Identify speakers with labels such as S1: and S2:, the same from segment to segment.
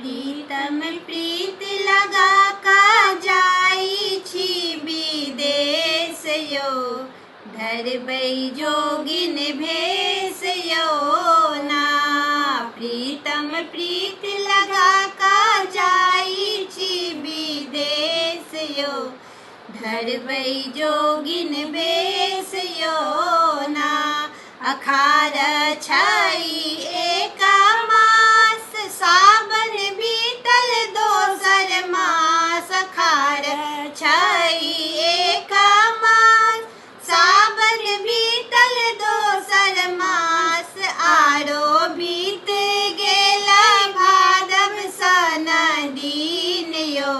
S1: प्रीतम प्रीत लगा का जाई छी विदेश यो, धरबै जोगिन भेष यो ना। प्रीतम प्रीत लगा का जाई छी विदेश यो, धरबै जोगिन भेष यो ना। अखार छई एक मास, सावन बीतल दोसर मास। अखार छई एक मास, सावन बीतल दोसर मास। आरो बीत गेल भादव सन दिन यो,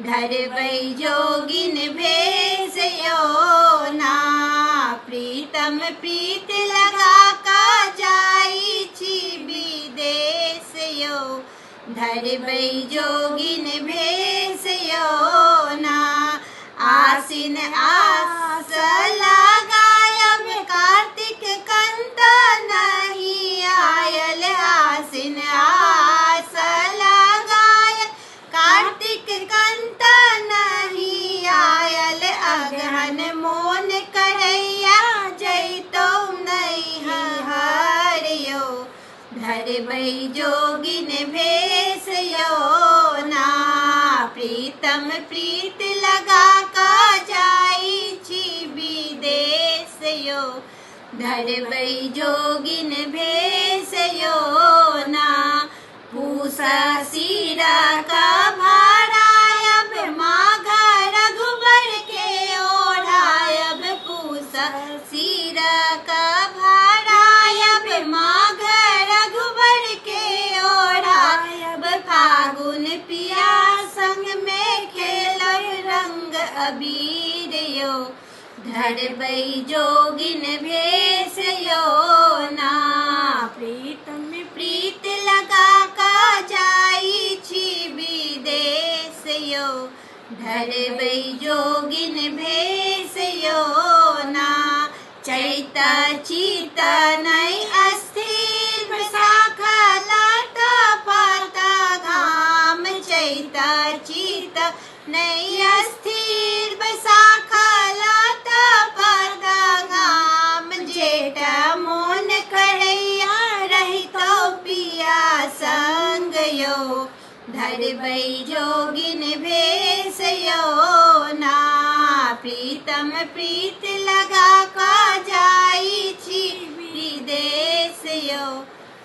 S1: धरबै जोगिन भेष यो ना। प्रीतम प्रीत लगा का जाई छी विदेश यो, धरबै जोगिन भेष यो ना। आसिन आस लगायब, कार्तिक कंत नहीं आयल। आसिन आस लगायब, कार्तिक कंत नहीं आयल। अगहन मोन करैया जैतौ नैहर यो, धरबै जोगिन भेष यो ना। प्रीतम प्रीत लगा का जाई छी विदेश यो, धरबै जोगिन भेष यो ना। पूसा सिरा का भारायब, माघ रघुबर के ओढ़ायब। पूसा सिरा का भारायब, माघ रघुबर के ओढ़ायब। फागुन पिया संग में खेलब रंग अबीर यो, धरबै जोगिन भेष यो ना। प्रीतम प्रीत लगा का जाई छी विदेश यो, धरबै जोगिन भेष यो ना। चैत चित नहीं अस्थिर, बैसाख लट पट घाम। चैत चित नहीं अस्थिर, बैसाख लट पट घाम। जेठ मोन करैया रहितो पिया संग यो, धरबै जोगिन भेष यो ना। प्रीतम प्रीत लगा का जाई छी विदेश यो,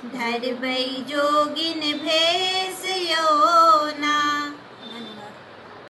S1: धरबै जोगिन